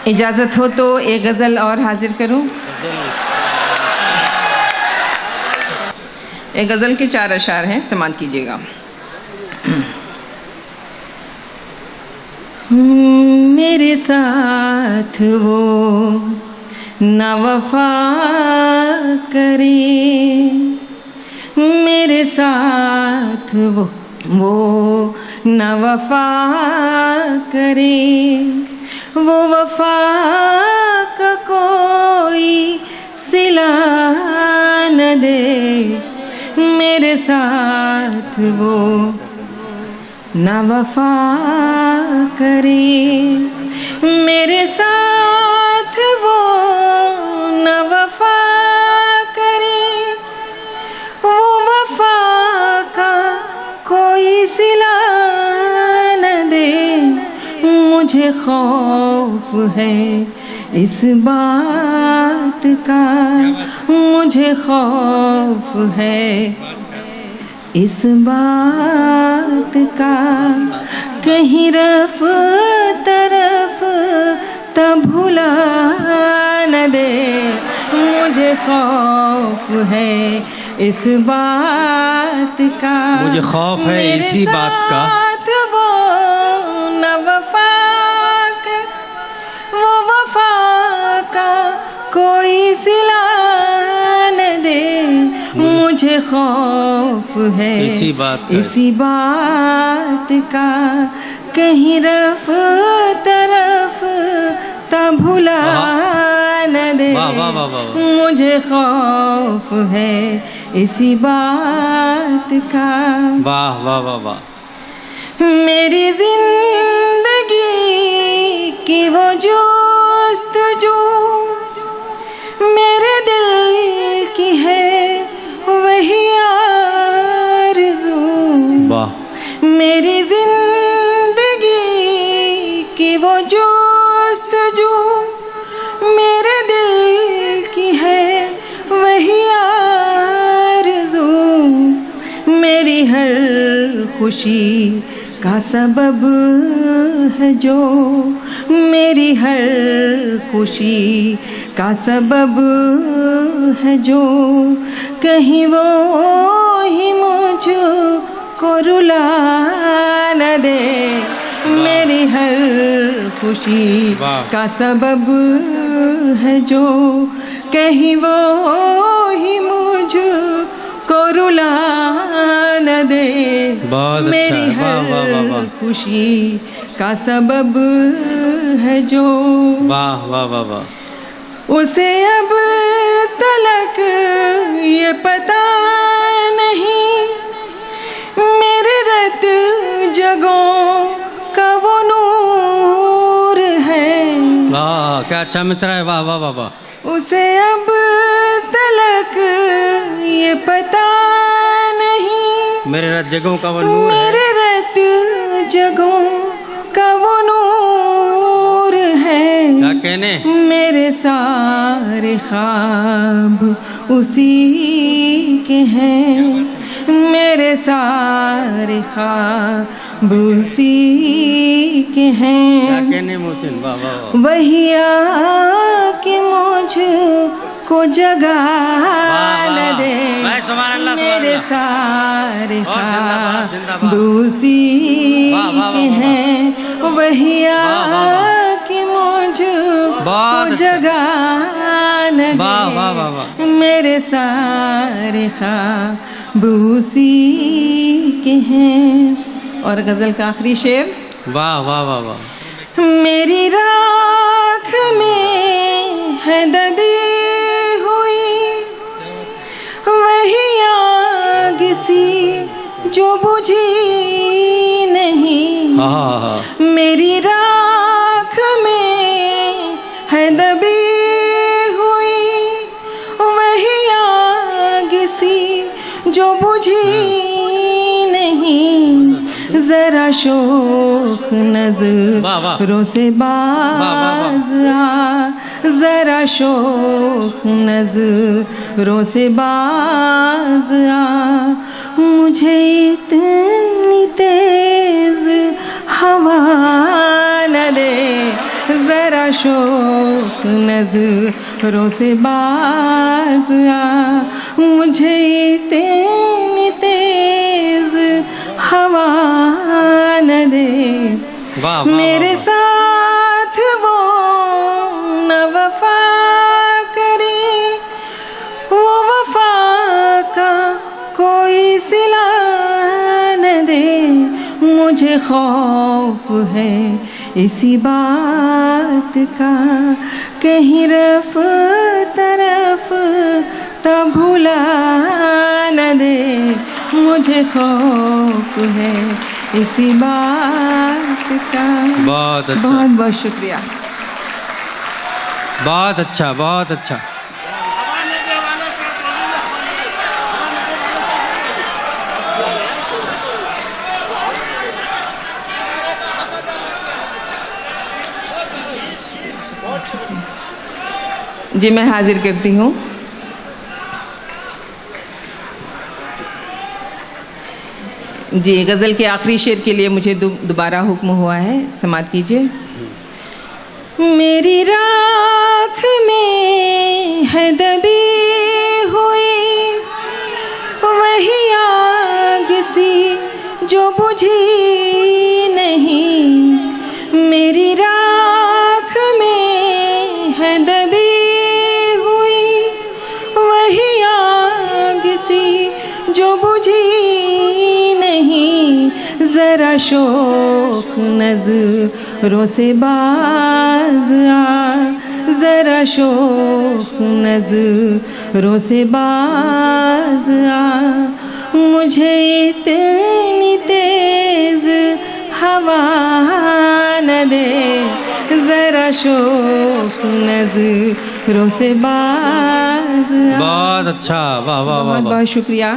इजाज़त हो तो एक गज़ल और हाजिर करूं। एक गज़ल के 4 अशार हैं, समाअत कीजिएगा। मेरे साथ वो ना वफ़ा करे, मेरे साथ वो ना वफ़ा करे, वो वफ़ा का कोई सिला न दे, मेरे साथ वो ना वफ़ा करे, मेरे साथ वो ना वफ़ा करे, वो वफ़ा का कोई सिला न दे, मुझे खौफ है इस बात का, मुझे खौफ है इस बात का, कहीं रफ तरफ तब भुला न दे, मुझे खौफ है इस बात का, मुझे खौफ है इसी बात का, वो न वफ़ा कर, वो वफ़ा का कोई सिला न दे, मुझे खौफ है इसी बात का, कहीं रफ तरफ तब भुला न दे, मुझे खौफ है इसी बात का। वाह वाह वाह वाह। मेरी जिंदगी की वो जुस्तजू मेरे दिल की है वही आरज़ू, वाह। मेरी जिंदगी की वो जुस्तजू मेरे दिल की है वही आरज़ू, मेरी हर खुशी का सबब है जो, मेरी हर खुशी का सबब है जो, कहीं वो ही मुझको रुला न दे, मेरी हर खुशी का सबब है जो, कहीं वो ही मुझको रुला न दे, मेरी हर खुशी का सबब है जो। वाह वाह वाह वाह। उसे अब तलक ये पता नहीं मेरे रत जगों का वो नूर है। वाह क्या अच्छा मिसरा है। वाह वाह वाह वाह। उसे अब तलक ये पता नहीं मेरे रत जगों का वो नूर है, मेरे रत जगों का वो नूर है। क्या कहने, मेरे सारे ख्वाब उसी के हैं, मेरे सारे ख्वाब उसी के हैं। क्या कहने मोहसिन। वाह वाह वाह। वही आके मुझको जगा न दे, मेरे सारे ख्वाब उसी के हैं। वही आके मुझको जगा न दे, मेरे सारे ख्वाब उसी के हैं। और गज़ल का आखिरी शेर। वाह वाह वाह वाह। मेरी राख में है दबी हुई वही आग सी जो बुझी नहीं, मेरी राख में है दबी हुई वही आग सी जो बुझी नहीं, जरा शोख नज़रों से बाज आ, जरा शोख नज़रों से बाज आ, मुझे इतनी तेज हवा न दे, जरा जरा शोक नजरों से बाज आ, मुझे इतनी तेज हवा न दे। वाह वाह मेरे वाह, साथ वो न वफा करे, वो वफा का कोई सिला न दे। मुझे खौफ है इसी बात का, कहीं रफ तरफ तब भुला न दे। मुझे खौफ है इसी बात का। बहुत अच्छा, बहुत बहुत शुक्रिया। बहुत अच्छा, बहुत अच्छा। जी मैं हाजिर करती हूँ। जी गज़ल के आखिरी शेर के लिए मुझे दोबारा हुक्म हुआ है, समाअत कीजिए। मेरी राख में है दबी हुई वही आग सी जो बुझी नहीं। मेरी राख में है दबी हुई वही आग सी जो बुझी नहीं। जरा शोक नजरों से बाज आ, जरा शोक नजरों से बाज आ, मुझे इतनी तेज हवा न दे। जरा शोक नजरों से बाज आ। बहुत अच्छा, वाह वाह वाह बहुत वाह। बहुत शुक्रिया।